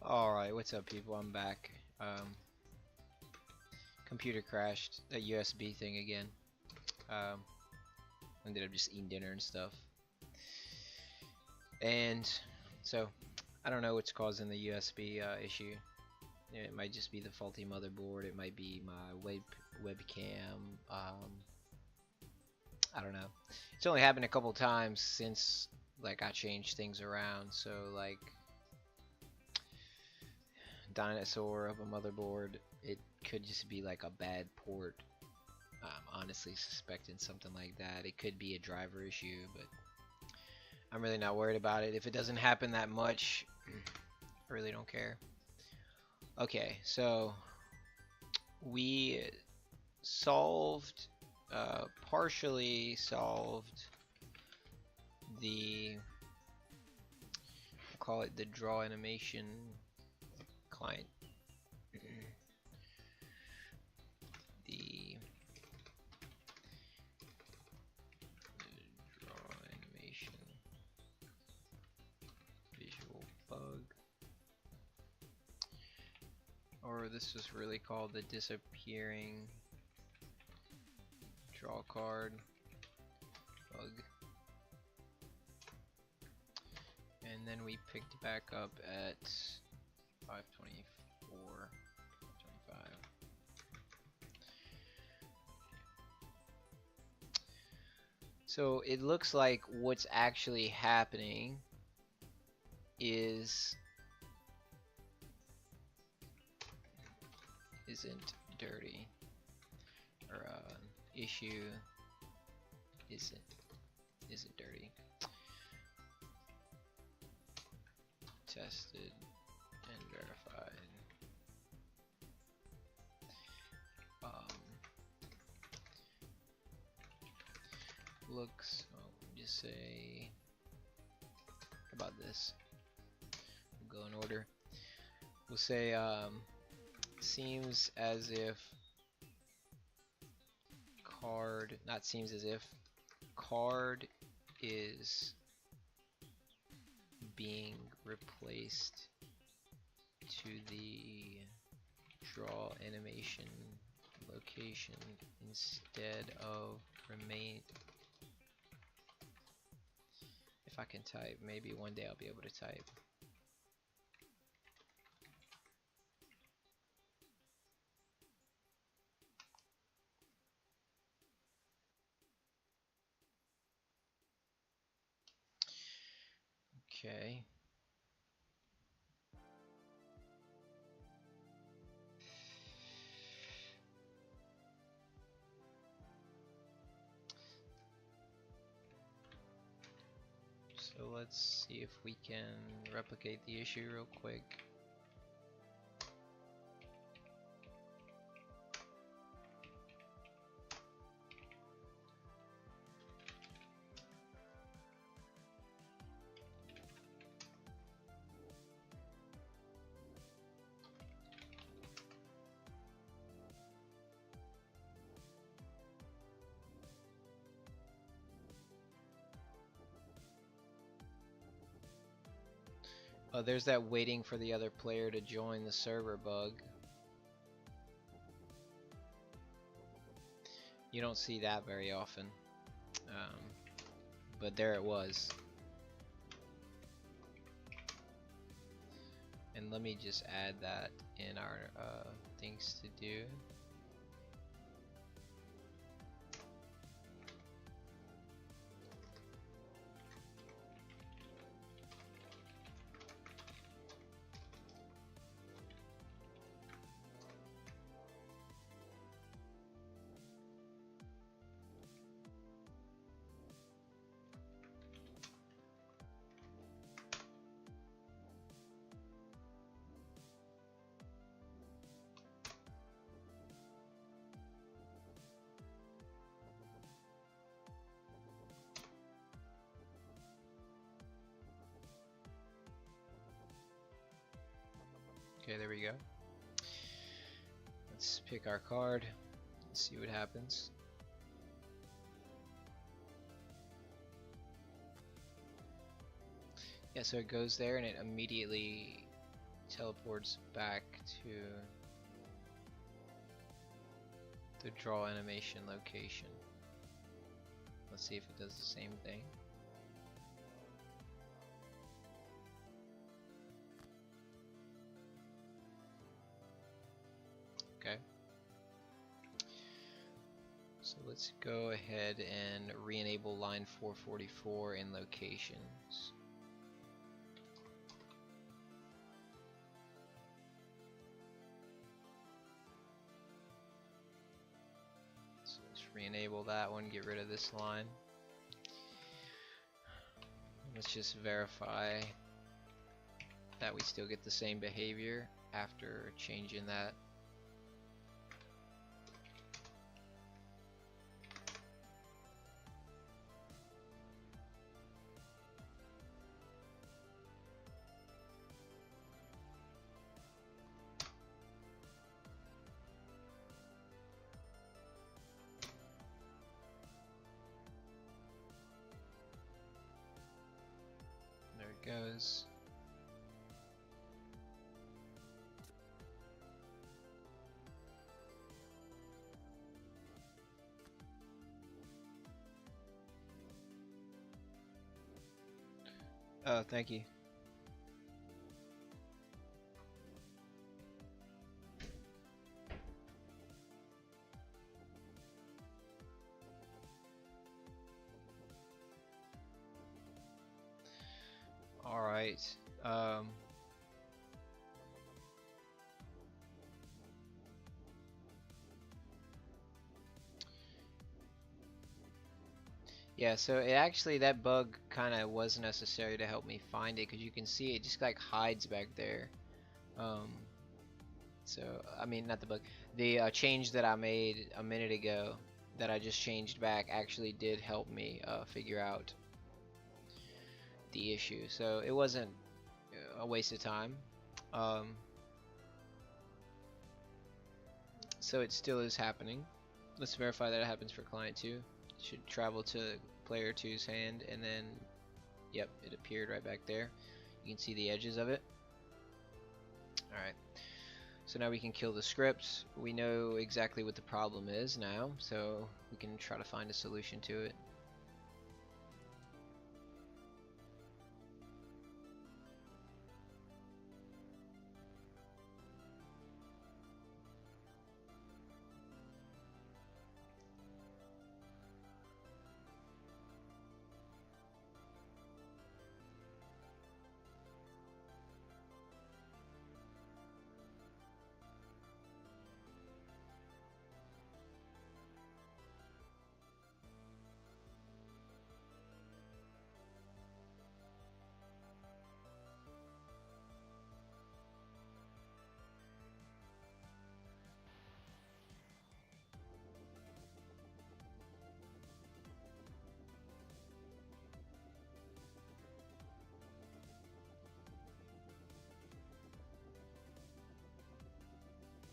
Alright, what's up people? I'm back. Computer crashed, that USB thing again. Ended up just eating dinner and stuff. And so, I don't know what's causing the USB issue. It might just be the faulty motherboard, it might be my webcam, I don't know. It's only happened a couple times since like I changed things around, so like dinosaur of a motherboard, it could just be like a bad port. I'm honestly suspecting something like that. It could be a driver issue, but I'm really not worried about it. If it doesn't happen that much, I really don't care. Okay, so we solved, partially solved the, we'll call it the draw animation client. The draw animation visual bug, or this was really called the disappearing draw card bug. And then we picked back up at 524, 525. So it looks like what's actually happening isn't dirty, or issue isn't dirty. Tested and verified. Looks, just say, how about this? We'll go in order. We'll say, seems as if card, not seems as if, card is being replaced to the draw animation location instead of remain. If I can type, maybe one day I'll be able to type. Okay. So let's see if we can replicate the issue real quick. Oh, there's that waiting for the other player to join the server bug. You don't see that very often, but there it was. And let me just add that in our things to do. Okay, there we go. Let's pick our card and see what happens. Yeah, so it goes there and it immediately teleports back to the draw animation location. Let's see if it does the same thing. Okay. So let's go ahead and re-enable line 444 in locations. So let's re-enable that one, get rid of this line. Let's just verify that we still get the same behavior after changing that. There it goes. Oh, thank you. All right. Yeah, so it actually, that bug kind of was necessary to help me find it, because you can see it just like hides back there. Um, so, I mean, not the bug. The change that I made a minute ago that I just changed back actually did help me figure out the issue. So it wasn't a waste of time. Um, so it still is happening. Let's verify that it happens for client 2. It should travel to player 2's hand, and then, yep, it appeared right back there. You can see the edges of it. Alright, so now we can kill the script. We know exactly what the problem is now, so we can try to find a solution to it.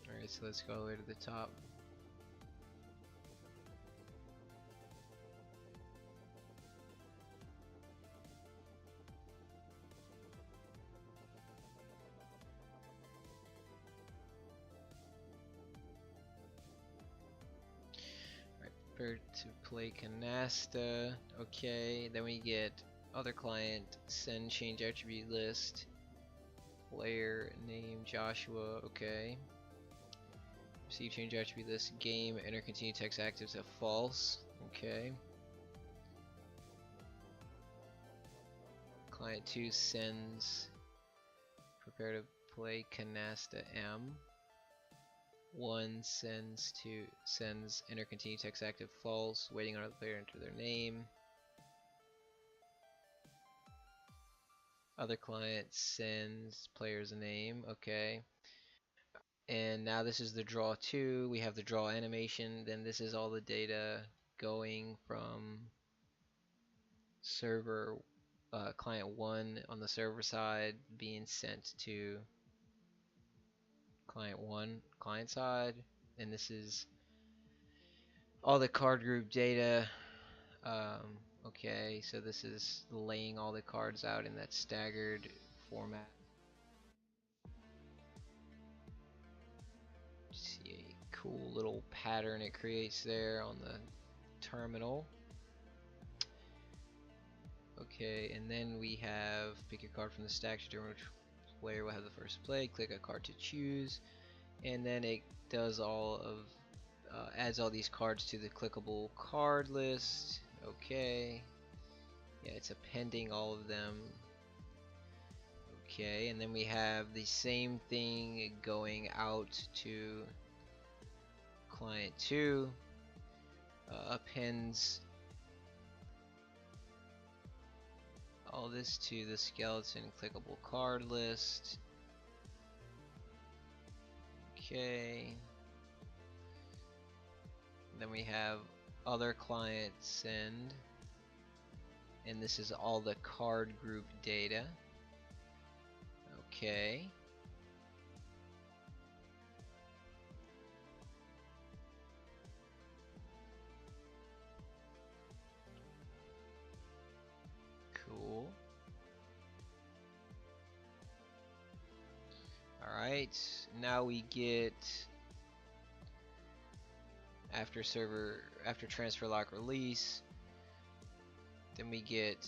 Alright, so let's go all the way to the top. Prepare to play Canasta. Okay, then we get other client, send change attribute list, player name Joshua. Okay, receive change attribute list, game, enter continue text active to false. Okay, client 2 sends prepare to play Canasta M. 1 sends enter continue text active false, waiting on the player to enter their name. Other client sends player's name. Okay, and now this is the draw 2. We have the draw animation. Then this is all the data going from server client 1 on the server side being sent to client 1 client side, and this is all the card group data. Okay, so this is laying all the cards out in that staggered format. cool little pattern it creates there on the terminal. Okay, and then we have pick your card from the stack to determine which player will have the first play. Click a card to choose, and then it does all of adds all these cards to the clickable card list. Okay, yeah, it's appending all of them. Okay, and then we have the same thing going out to client 2. Appends all this to the skeleton clickable card list. Okay. Then we have other client send, and this is all the card group data. Okay. Cool. Alright, now we get after transfer lock release, then we get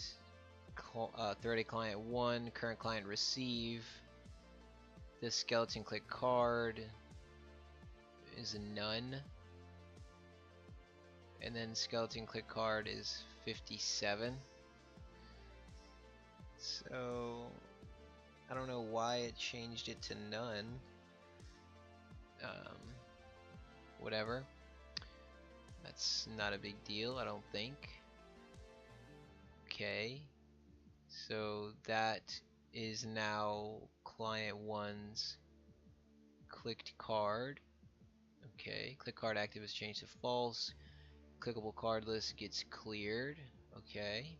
threaded client 1, current client receive. This skeleton click card is a none, and then skeleton click card is 57. So I don't know why it changed it to none. Whatever. That's not a big deal, I don't think. Okay. So that is now client 1's clicked card. Okay. Click card active is changed to false. Clickable card list gets cleared. Okay.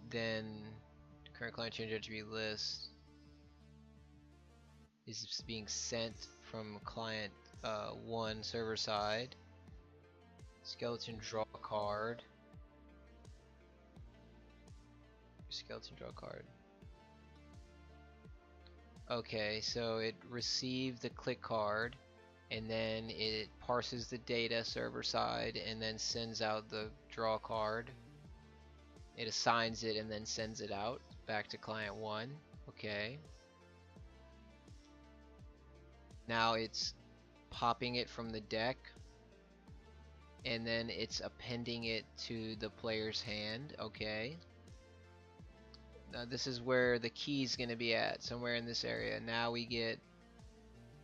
Then current client change attribute list is being sent from client 1 server side. Skeleton draw card. Skeleton draw card. Okay, so it received the click card, and then it parses the data server side and then sends out the draw card. It assigns it and then sends it out back to client 1. Okay. Now it's popping it from the deck, and then it's appending it to the player's hand. Okay. Now this is where the key is going to be at, somewhere in this area. Now we get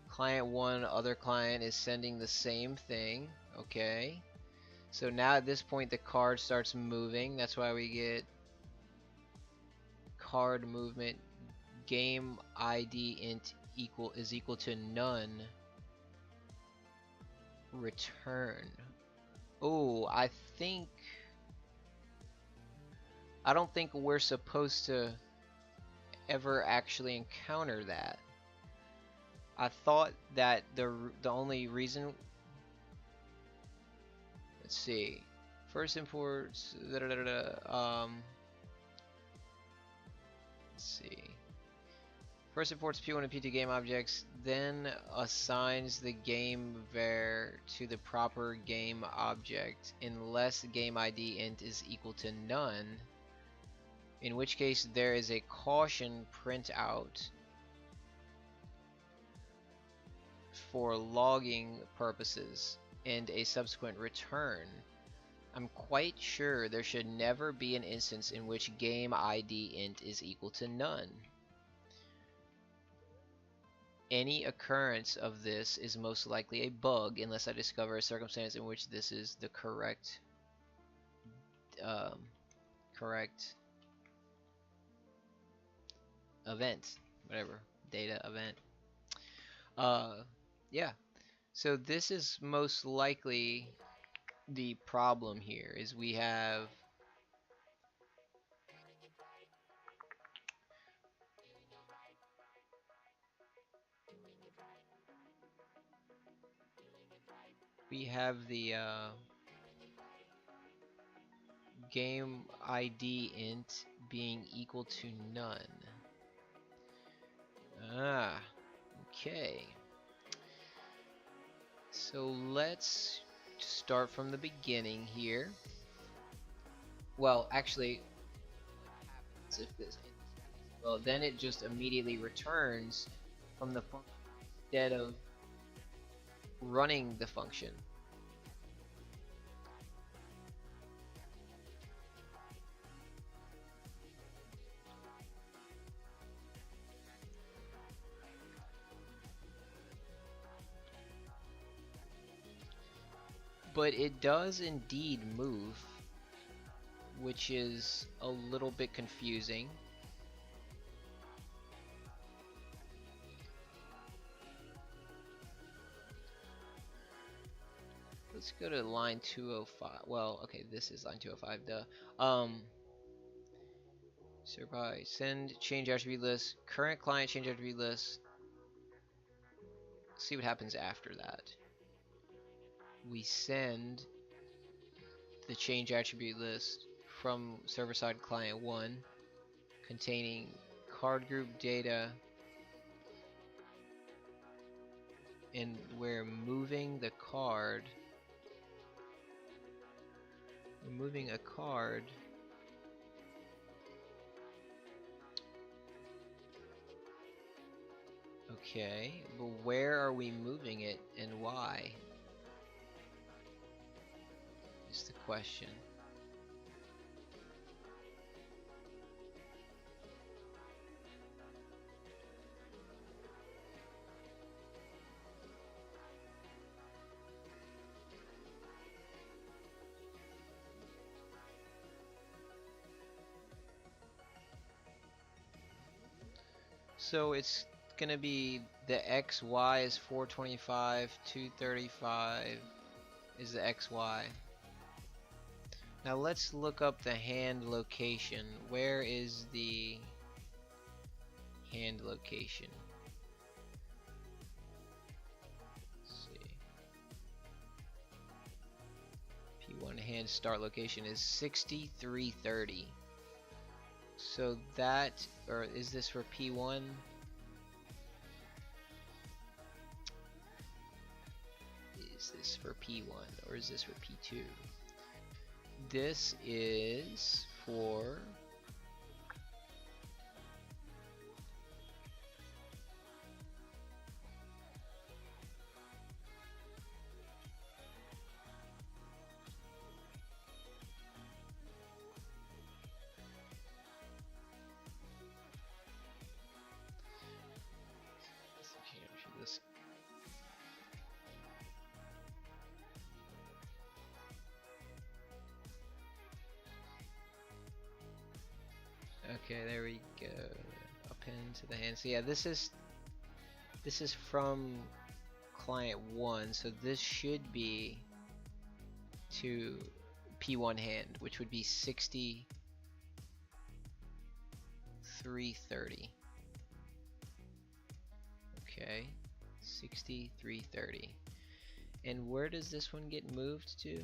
client 1, other client is sending the same thing. Okay. So now at this point the card starts moving. That's why we get card movement game ID int is equal to none return. Oh, I don't think we're supposed to ever actually encounter that. I thought that the only reason, let's see, first imports let's see. First imports P1 and P2 game objects, then assigns the game var to the proper game object unless game ID int is equal to none, in which case there is a caution printout for logging purposes and a subsequent return. I'm quite sure there should never be an instance in which game ID int is equal to none. Any occurrence of this is most likely a bug unless I discover a circumstance in which this is the correct event, whatever, data event. Yeah, so this is most likely the problem here, is we have the game ID int being equal to none. Ah, okay. So let's start from the beginning here. Well, actually, if this, well, then it just immediately returns from the function instead of running the function. But it does indeed move, which is a little bit confusing. Let's go to line 205. Well, okay, this is line 205, duh. Survey, send change attribute list, current client change attribute list. See what happens after that. We send the change attribute list from server-side client 1 containing card group data, and we're moving the card. We're moving a card Okay, but where are we moving it and why? Is the question. So it's gonna be the XY is 425, 235 is the XY. Now let's look up the hand location. Where is the hand location? Let's see. P1 hand start location is 6330. So that, or is this for P1? Is this for P1 or is this for P2? This is for this. Okay, there we go. Append to the hand. So yeah, this is from client 1, so this should be to P1 hand, which would be 6330. Okay, 6330. And where does this one get moved to?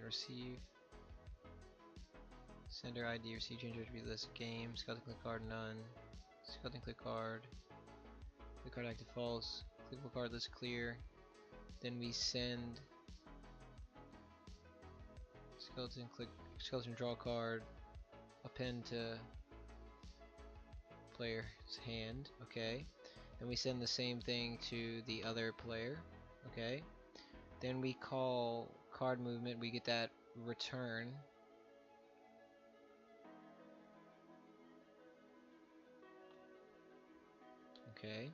client receive. Sender ID receive change attribute list game. Skeleton click card none. Skeleton click card. Click card active false. Clickable card list clear. Then we send skeleton draw card. Append to player's hand. Okay. Then we send the same thing to the other player. Okay. Then we call card movement. We get that return. Okay.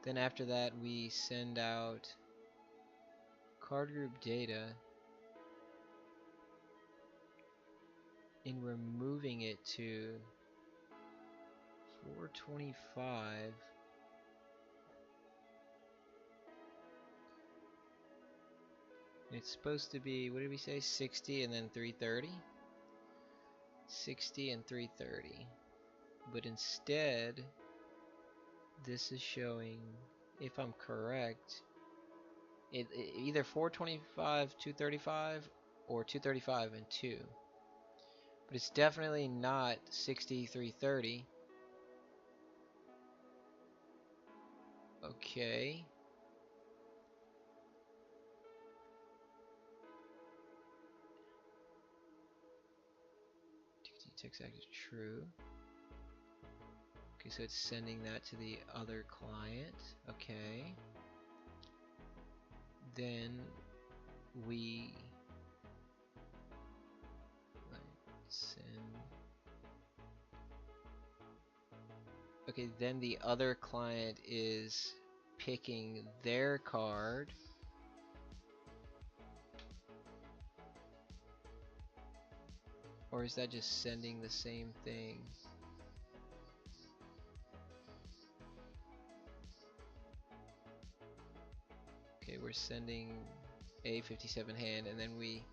Then after that we send out card group data in removing it to 425. It's supposed to be, what did we say, 60 and then 330? 60 and 330. But instead, this is showing, if I'm correct, either 425, 235, or 235 and 2. But it's definitely not 60, 330. Okay. Text active true. Okay, so it's sending that to the other client. Okay. Then we send. Okay, then the other client is picking their card. Or is that just sending the same thing? Okay, we're sending a 57 hand, and then we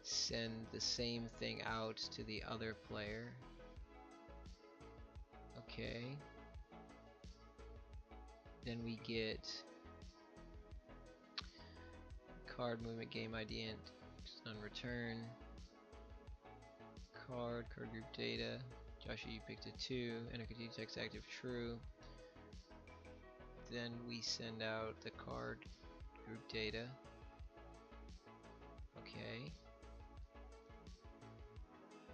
send the same thing out to the other player. Okay. Then we get card movement game ID and on return. Card group data. Joshua, you picked a 2. Enter continue text active true. Then we send out the card group data. Okay.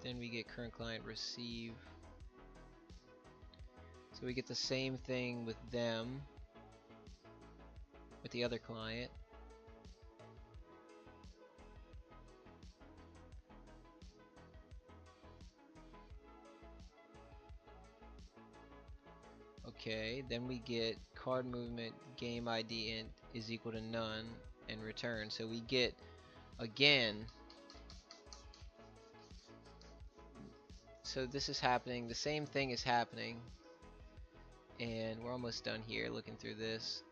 Then we get current client receive. So we get the same thing with them, with the other client. Okay, then we get card movement game ID int is equal to none and return. So we get, again, so this is happening, the same thing is happening, and we're almost done here looking through this.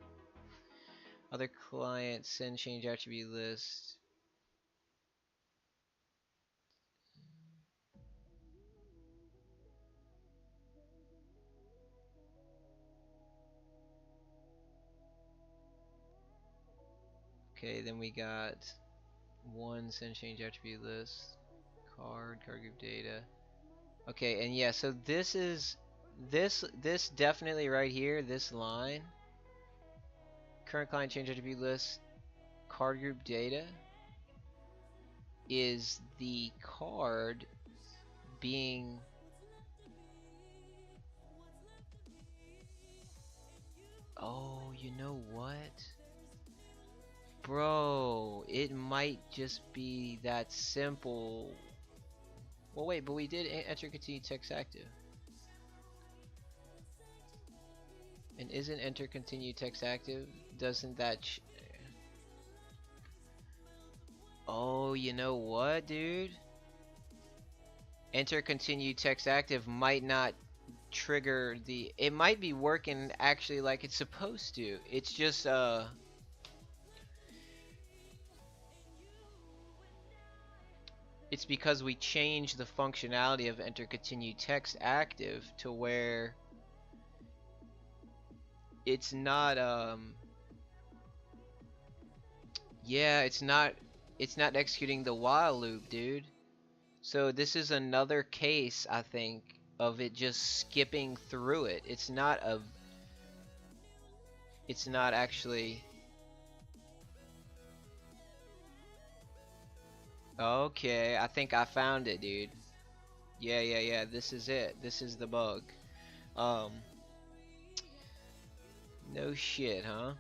Other client send change attribute list. Okay, then we got one send change attribute list, card group data. Okay, and yeah, so this is this definitely right here, this line, current client change attribute list, card group data, is the card being oh, you know what? Bro, it might just be that simple. Well, wait, but we did enter continue text active. And isn't enter continue text active? Doesn't that oh, you know what, dude? Enter continue text active might not trigger the, it might be working actually like it's supposed to. It's just it's because we changed the functionality of enter continue text active to where it's not yeah, it's not It's not executing the while loop, dude. So this is another case, I think, of it just skipping through it. It's not actually. Okay, I think I found it, dude. Yeah, this is it. This is the bug. Um, no shit, huh?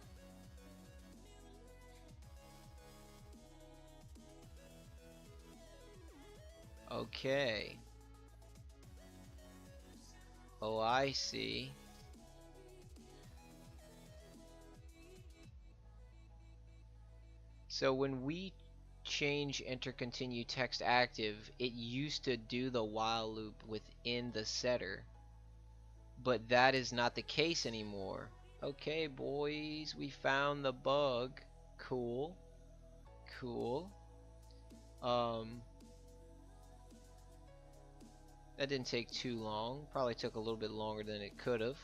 Okay. Oh, I see. So when we change enter continue text active, it used to do the while loop within the setter, but that is not the case anymore. Okay, boys, we found the bug. Cool. Cool. Um, that didn't take too long. Probably took a little bit longer than it could have.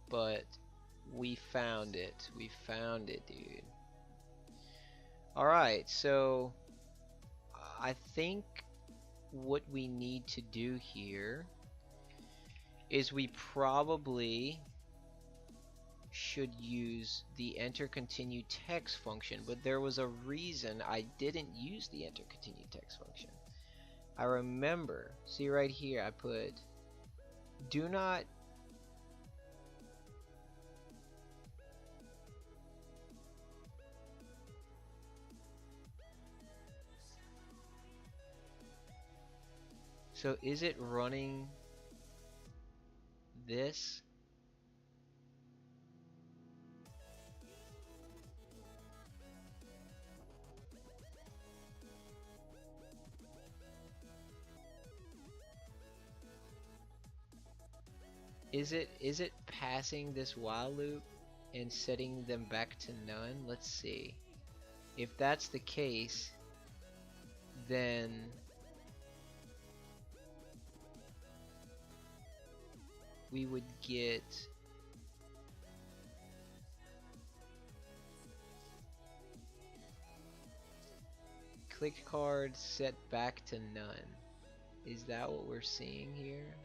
But we found it. We found it, dude. Alright, so I think what we need to do here is we probably should use the enter continue text function, but there was a reason I didn't use the enter continue text function. I remember, see right here, I put do not so is it running this? Is it passing this while loop and setting them back to none? Let's see. If that's the case, then we would get click card set back to none. Is that what we're seeing here?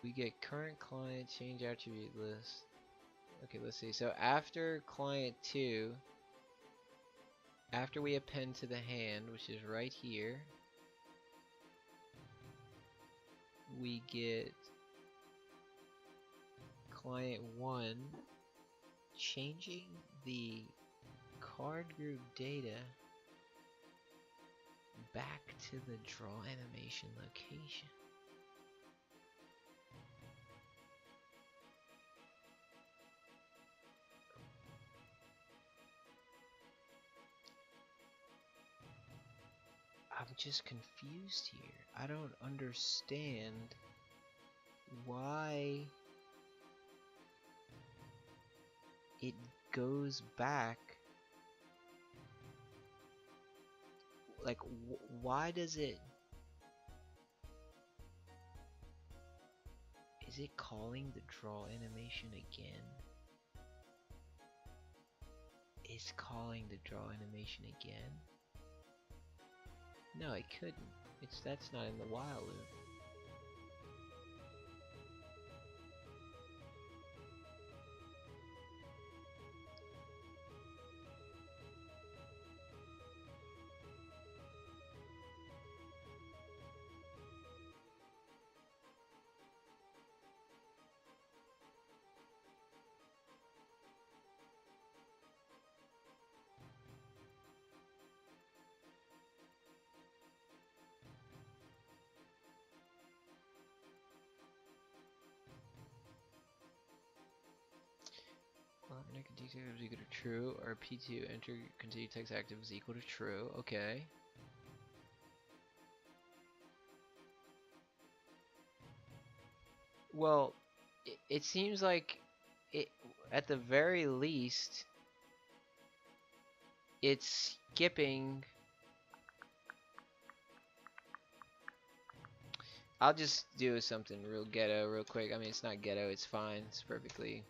We get current client change attribute list. Okay, let's see. So after client 2, after we append to the hand, which is right here, we get client 1 changing the card group data back to the draw animation location. I'm just confused here. I don't understand why it goes back. Like, why does it... Is it calling the draw animation again? It's calling the draw animation again? No, it couldn't. That's not in the while loop. Enter continue text active is equal to true, or P2 enter continue text active is equal to true. Okay. Well, it seems like it, at the very least, it's skipping. I'll just do something real ghetto real quick. I mean, it's not ghetto, it's fine. It's perfectly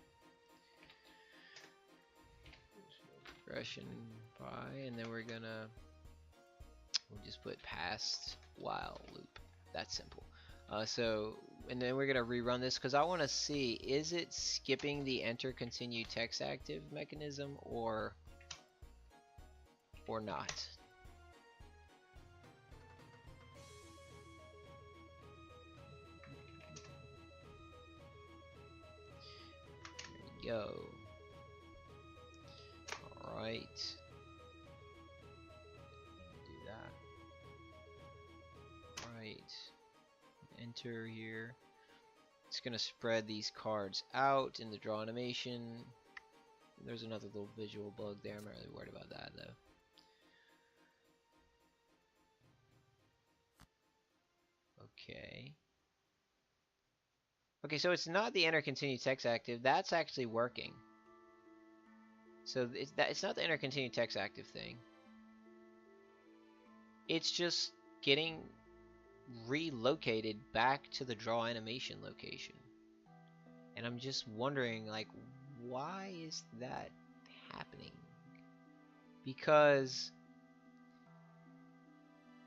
progression by, and then we'll just put past while loop. That's simple. And then we're gonna rerun this because I want to see, is it skipping the enter continue text active mechanism or not? There we go. All right. Do that. All right. Enter here. It's gonna spread these cards out in the draw animation. There's another little visual bug there. I'm not really worried about that though. Okay. Okay, so it's not the enter continue text active. That's actually working. So it's not the enter continue text active thing. It's just getting relocated back to the draw animation location. And I'm just wondering, like, why is that happening? Because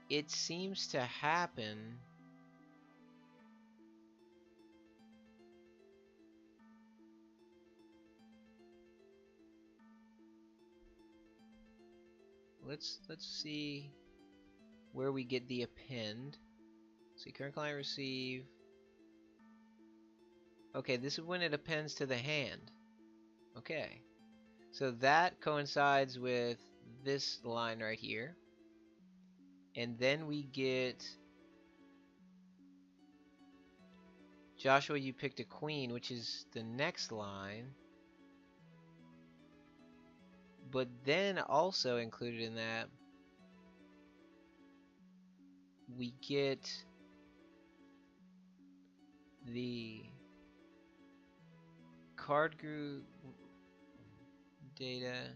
it seems to happen let's see where we get the append. See, current client receive. Okay, this is when it appends to the hand. Okay, so that coincides with this line right here, and then we get Joshua, you picked a queen, which is the next line. But then also included in that, we get the card group data,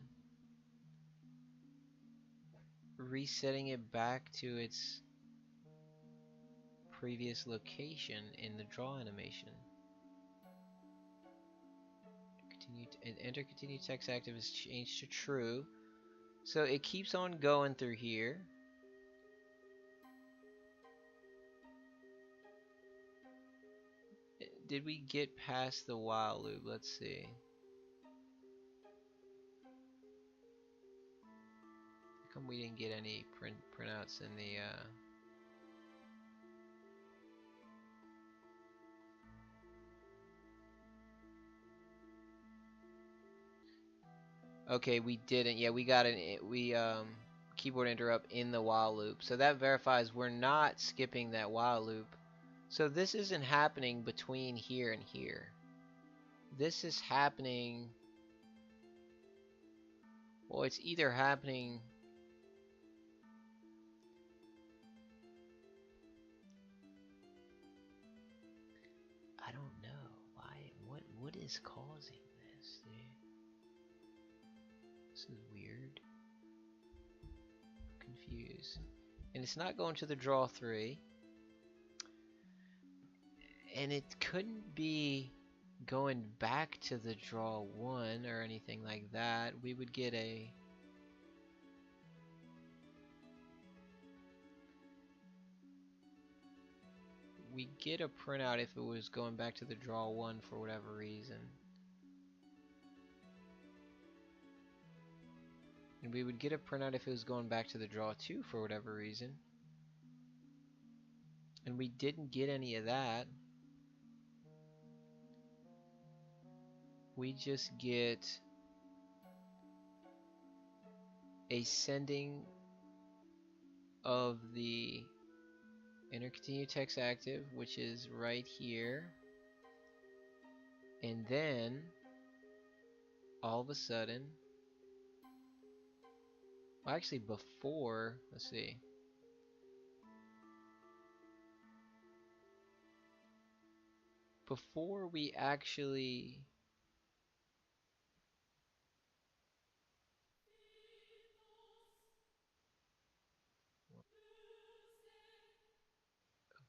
resetting it back to its previous location in the draw animation. Enter continue text active is changed to true. So it keeps on going through here. Did we get past the while loop? Let's see. How come we didn't get any printouts in the Okay, we didn't. Yeah, we got keyboard interrupt in the while loop. So that verifies we're not skipping that while loop. So this isn't happening between here and here. This is happening, well, it's either happening I don't know why. What is causing this, dude? This is weird. I'm confused. And it's not going to the draw 3. And it couldn't be going back to the draw 1 or anything like that. We would get a printout if it was going back to the draw 1 for whatever reason. And we would get a printout if it was going back to the draw 2 for whatever reason. And we didn't get any of that. We just get a sending of the enter continue text active, which is right here. And then all of a sudden, well, actually before, let's see. Before we actually,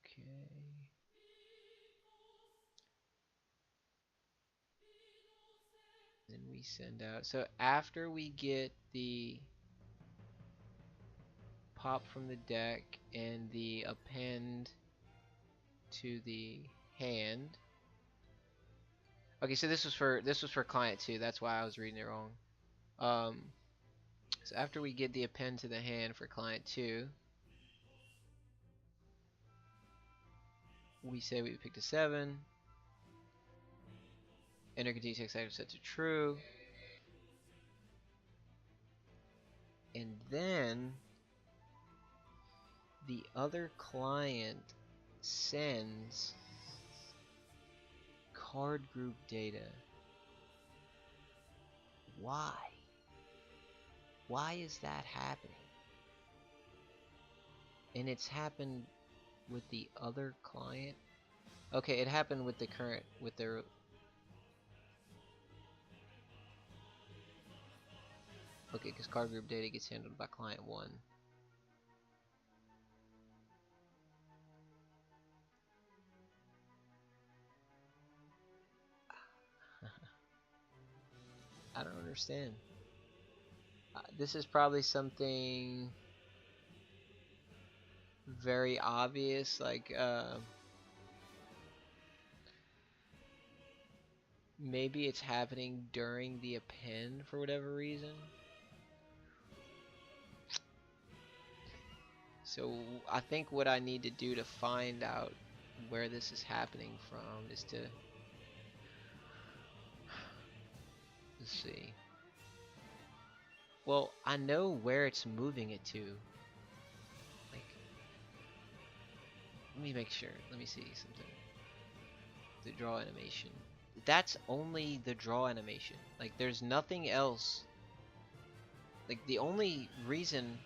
okay, then we send out, so after we get the pop from the deck and the append to the hand. Okay, so this was for client 2. That's why I was reading it wrong. So after we get the append to the hand for client 2, we say we picked a 7. Enter continuous text item set to true. And then the other client sends card group data. Why? Why is that happening? And it's happened with the other client? Okay, it happened with the current, with their... Okay, because card group data gets handled by client 1. I don't understand. This is probably something very obvious, like maybe it's happening during the append for whatever reason. So I think what I need to do to find out where this is happening from is to, let's see. Well, I know where it's moving it to. Like, let me make sure. Let me see something. The draw animation. That's only the draw animation. Like, there's nothing else. Like, the only reason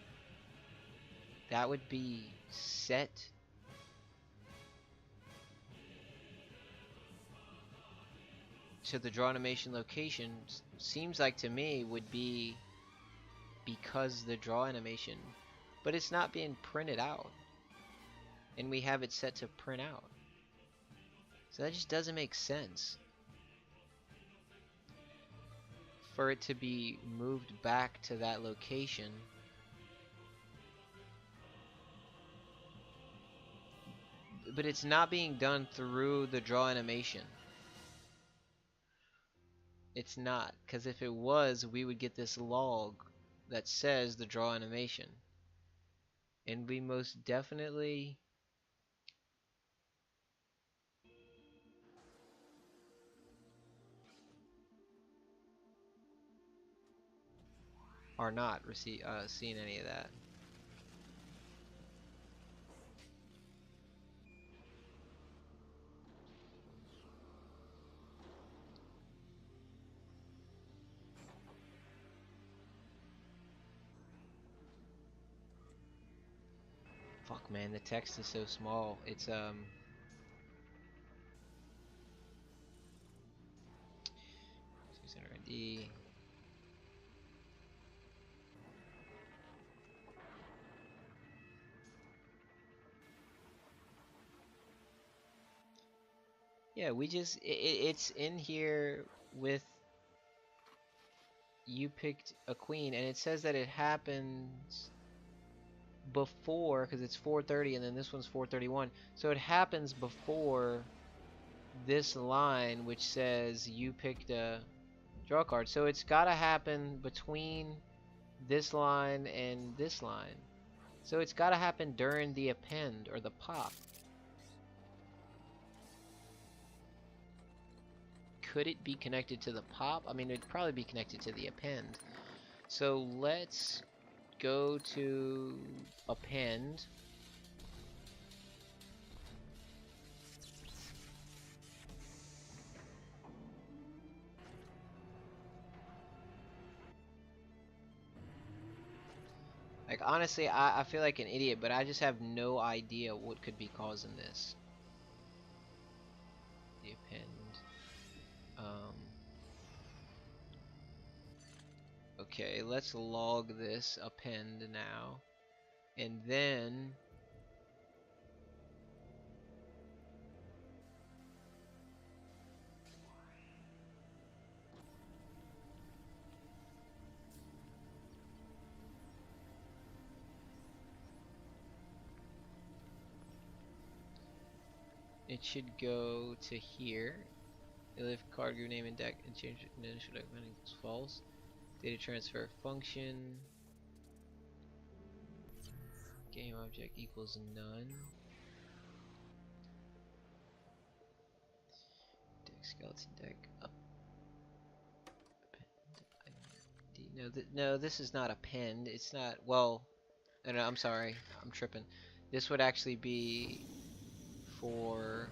that would be set to the draw animation location seems like to me would be because the draw animation, but it's not being printed out, and we have it set to print out, so that just doesn't make sense for it to be moved back to that location. But it's not being done through the draw animation. It's not, because if it was, we would get this log that says the draw animation, and we most definitely are not seeing any of that. Fuck, man, the text is so small. It's 600 ID. Yeah, we just it's in here with you picked a queen, and it says that it happens before, because it's 4:30 and then this one's 4:31, so it happens before this line which says you picked a draw card, so it's got to happen between this line and this line, so it's got to happen during the append or the pop. Could it be connected to the pop? I mean, it'd probably be connected to the append. So let's go to append. honestly, I feel like an idiot, but I just have no idea what could be causing this. The append. Um, okay, let's log this append now. And then it should go to here. If card group name and deck and change initial document equals false. Data transfer function. Game object equals none. Deck skeleton deck up. No, no, this is not append. It's not. Well, no, I'm sorry. I'm tripping. This would actually be for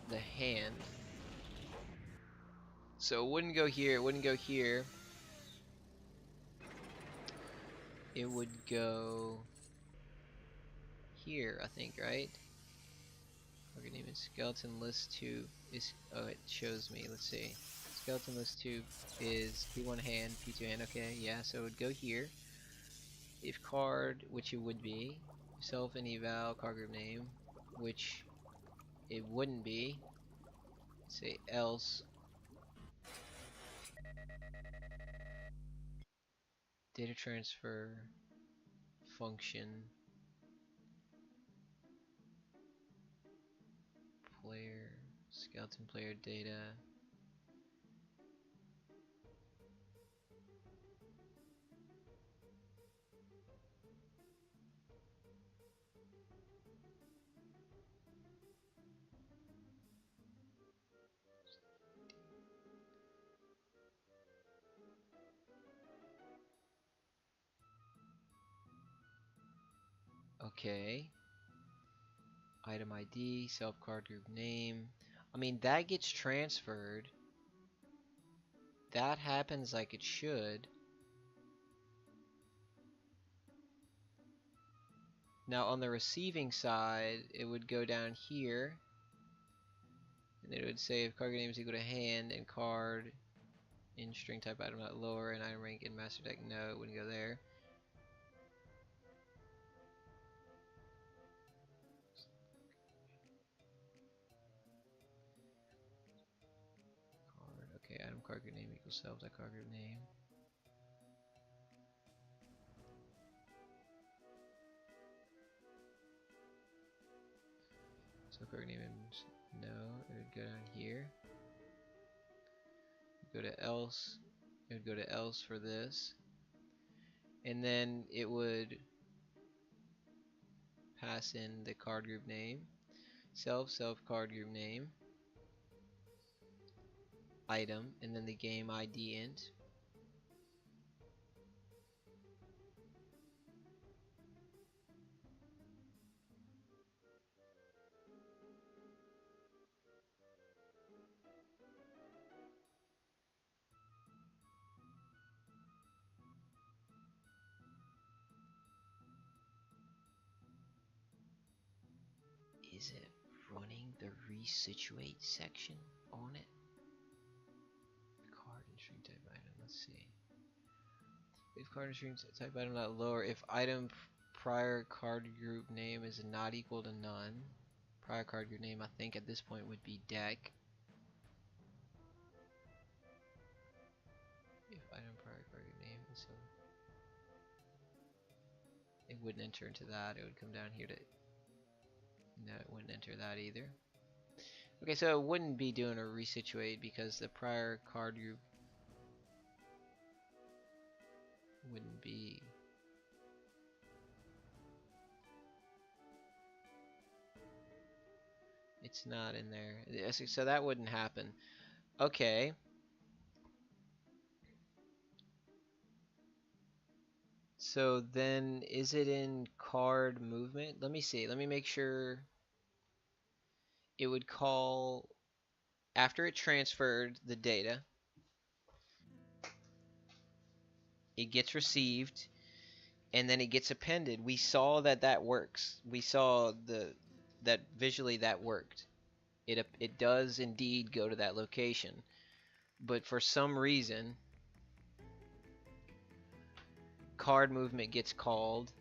the hand. So it wouldn't go here. It wouldn't go here. It would go here, I think, right? Okay, name is skeleton list 2 is, oh, it shows me. Let's see. Skeleton list 2 is P1 hand, P2 hand. Okay, yeah, so it would go here. If card, which it would be, self and eval, card group name, which it wouldn't be. Say else. Data transfer function player skeleton player data. Okay. Item ID, self card group name. I mean, that gets transferred. That happens like it should. Now on the receiving side, it would go down here. And it would say if card name is equal to hand and card in string type item not lower and item rank in master deck. No, it wouldn't go there. Card. Okay, item card group name equals self that card group name. So card name is no, it would go down here. Go to else. It would go to else for this. And then it would pass in the card group name. Self card group name. Item. And then the game ID int. Is it running the resituate section on it? Card and string type item. Let's see. If card and string type item not lower, if item prior card group name is not equal to none, prior card group name I think at this point would be deck. If item prior card group name is so, it wouldn't enter into that. It would come down here to. No, it wouldn't enter that either. Okay, so it wouldn't be doing a resituate because the prior card group wouldn't be. It's not in there. So that wouldn't happen. Okay. So then is it in card movement? Let me see. Let me make sure. It would call after it transferred the data. it gets received, and then it gets appended. We saw that that works. We saw that visually that worked. It does indeed go to that location, but for some reason, card movement gets called.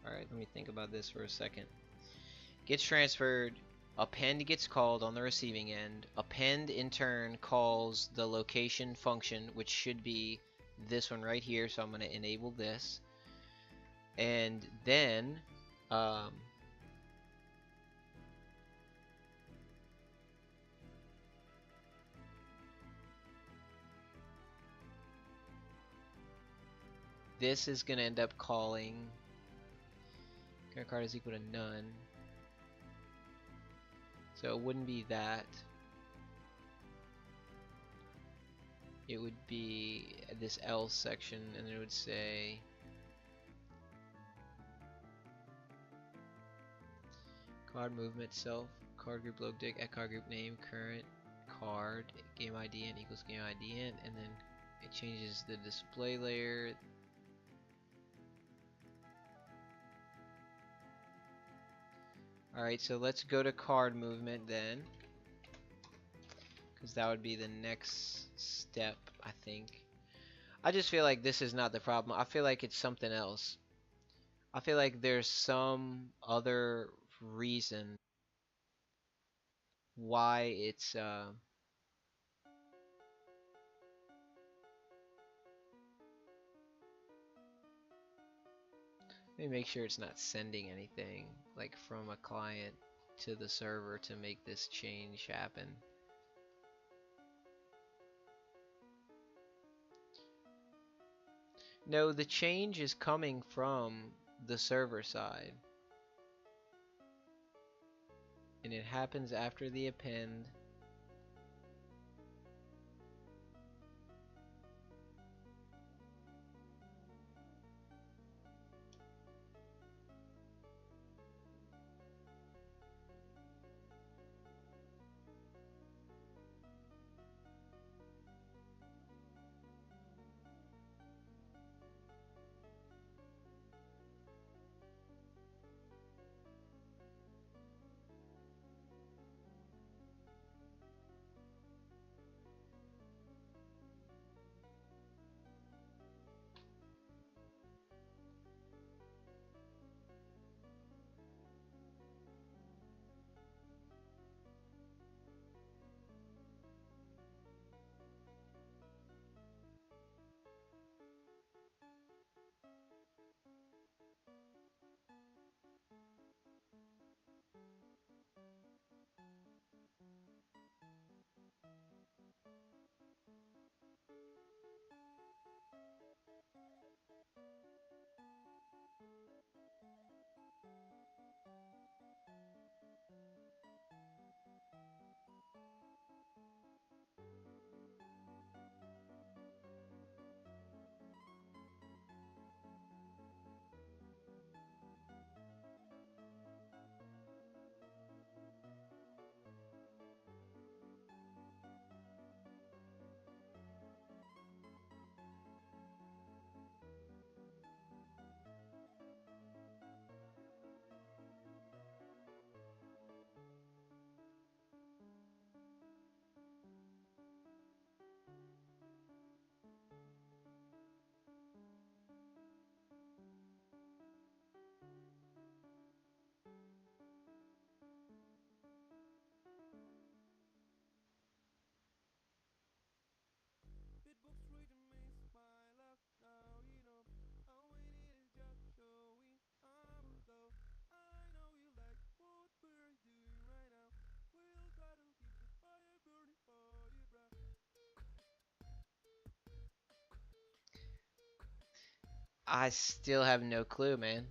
All right, let me think about this for a second. Gets transferred, append gets called on the receiving end. Append in turn calls the location function, which should be this one right here. So I'm going to enable this, and then this is going to end up calling current card is equal to none. So it wouldn't be that. It would be this else section, and it would say card movement self, card group log dict at card group name, current card, game IDN equals game IDN, and then it changes the display layer. Alright, so let's go to card movement then, because that would be the next step, I think. I just feel like this is not the problem. I feel like it's something else. I feel like there's some other reason why it's let me make sure it's not sending anything like from a client to the server to make this change happen. No, the change is coming from the server side, and it happens after the append. I still have no clue, man.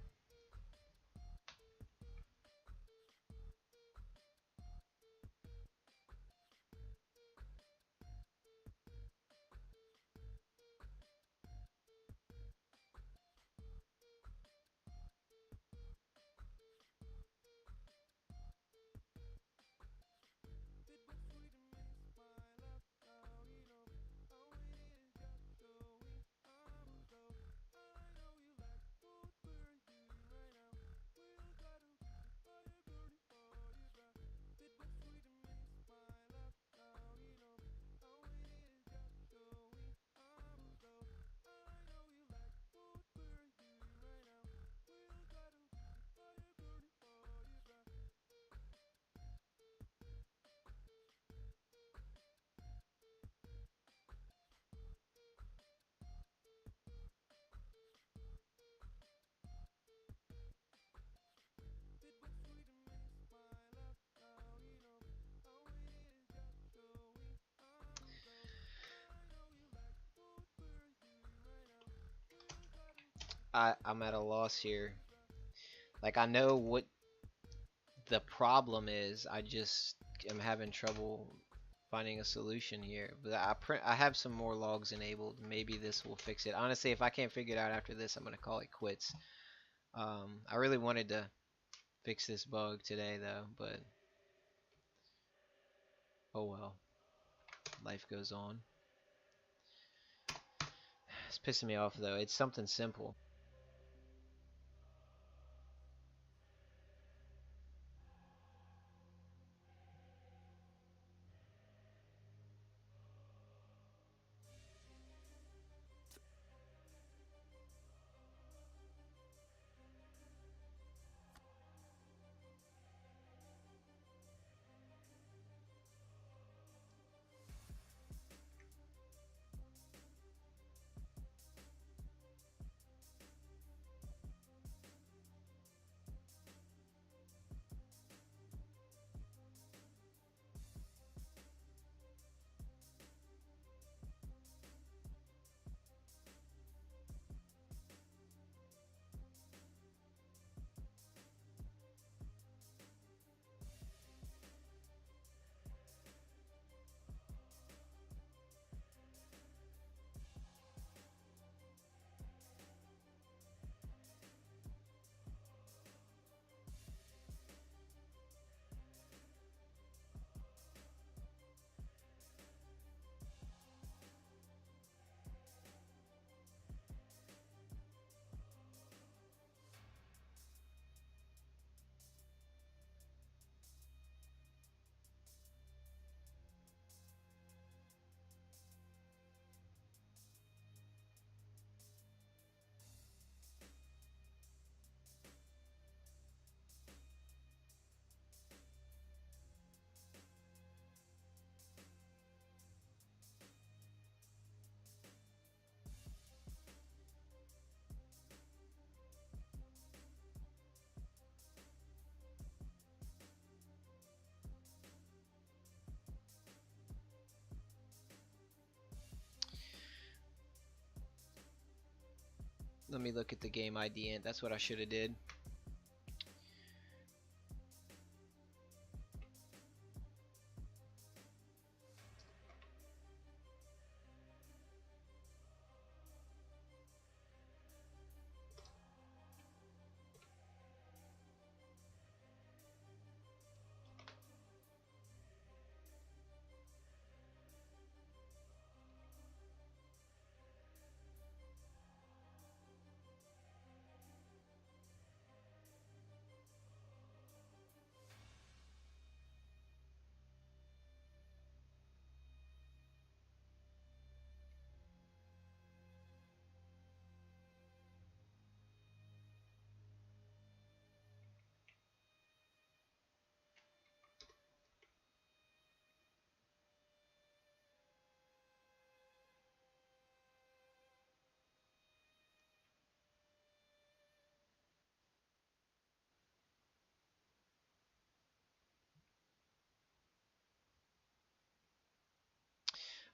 I'm at a loss here. Like I know what the problem is. I just am having trouble finding a solution here. But I have some more logs enabled. Maybe this will fix it. Honestly, if I can't figure it out after this, I'm gonna call it quits. I really wanted to fix this bug today though, but oh well. Life goes on. It's pissing me off though. It's something simple. Let me look at the game ID and that's what I should have did.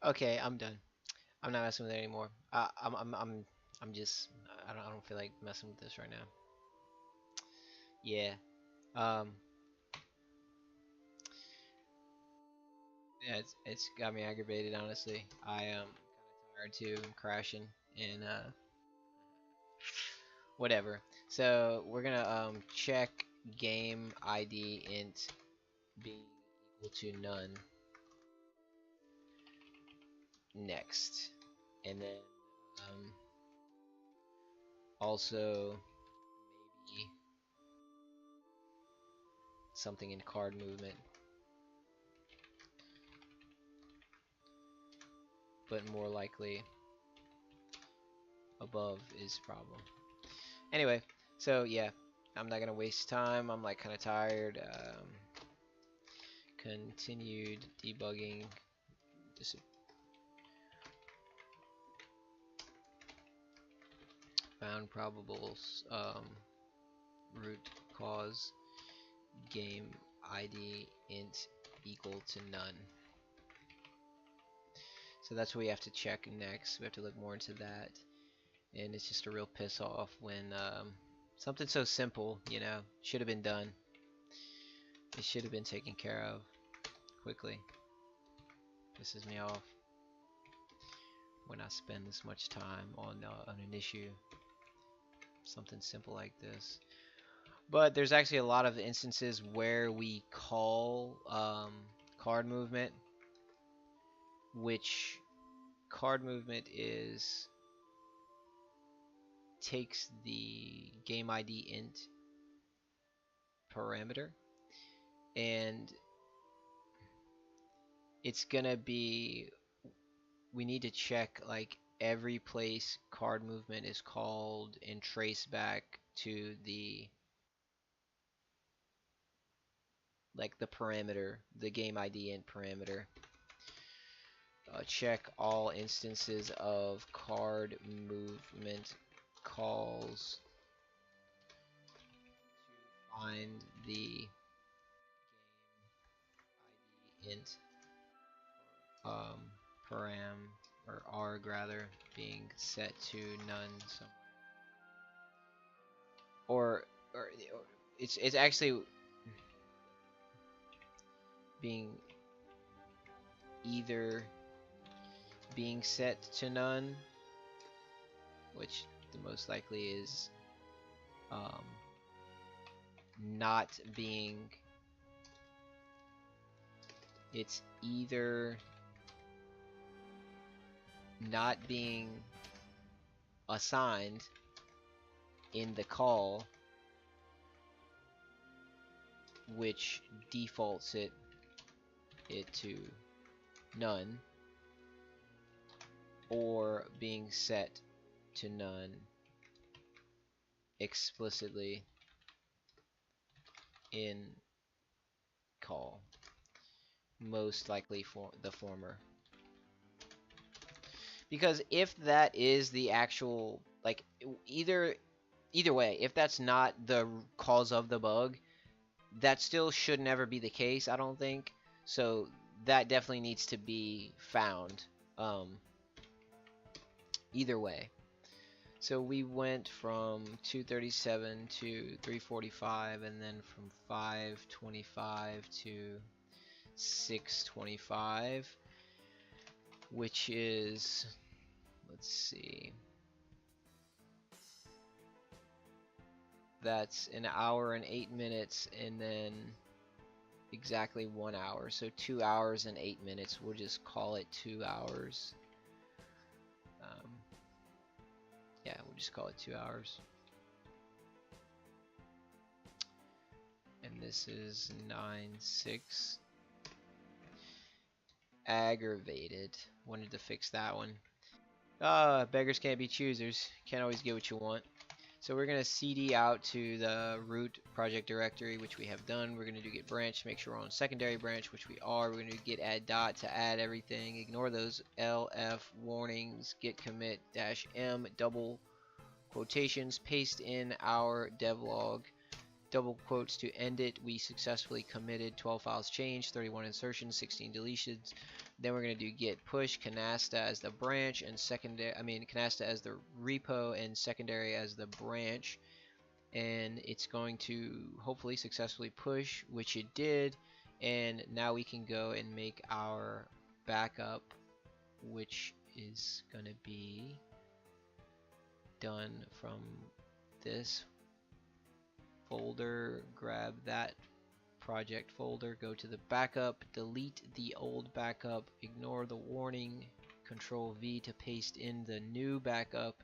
Okay, I'm done. I'm not messing with it anymore. I'm just I don't feel like messing with this right now. Yeah. Um. Yeah, it's got me aggravated honestly. I am kind of tired too. I'm crashing and whatever. So we're gonna check game ID int being equal to none next, and then um also maybe something in card movement, but more likely above is problem. Anyway, so yeah, I'm not gonna waste time. I'm like kind of tired. Continued debugging. Found probable root cause game ID int equal to none. So that's what we have to check next. We have to look more into that. and it's just a real piss off when something so simple, should have been done. It should have been taken care of quickly. Pisses me off when I spend this much time on an issue, something simple like this. But there's actually a lot of instances where we call card movement, which card movement takes the game ID int parameter, and it's gonna be, we need to check like every place card movement is called and trace back to the parameter, the game ID int parameter. Check all instances of card movement calls to find the game ID int param, or arg rather, being set to none somewhere. Or it's actually being either being set to none, which the most likely is not being, it's either not being assigned in the call, which defaults it to none, or being set to none explicitly in call. Most likely for the former. Because if that is the actual, like, either way, if that's not the cause of the bug, that still should never be the case, I don't think. So that definitely needs to be found. Either way. So we went from 237 to 345, and then from 525 to 625, which is, let's see, that's an hour and 8 minutes, and then exactly 1 hour, so 2 hours and 8 minutes. We'll just call it 2 hours. Yeah, we'll just call it 2 hours. And this is 9.6. Aggravated. Wanted to fix that one. Beggars can't be choosers. Can't always get what you want. So we're going to cd out to the root project directory, which we have done. We're going to do git branch, make sure we're on secondary branch, which we are. We're going to do git add dot to add everything. Ignore those LF warnings. Git commit -m double quotations. Paste in our devlog. Double quotes to end it. We successfully committed 12 files changed, 31 insertions, 16 deletions. Then we're going to do git push Canasta as the branch and Canasta as the repo and secondary as the branch. And it's going to hopefully successfully push, which it did. And now we can go and make our backup, which is going to be done from this folder. Grab that project folder, go to the backup, delete the old backup, ignore the warning, Control V to paste in the new backup,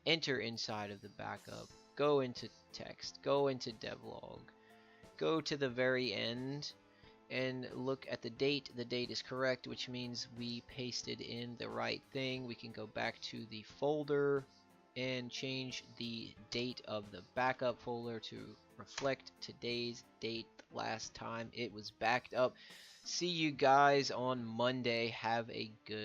enter inside of the backup, go into text, go into devlog, go to the very end and look at the date. The date is correct, which means we pasted in the right thing. We can go back to the folder and change the date of the backup folder to reflect today's date, last time it was backed up. See you guys on Monday. Have a good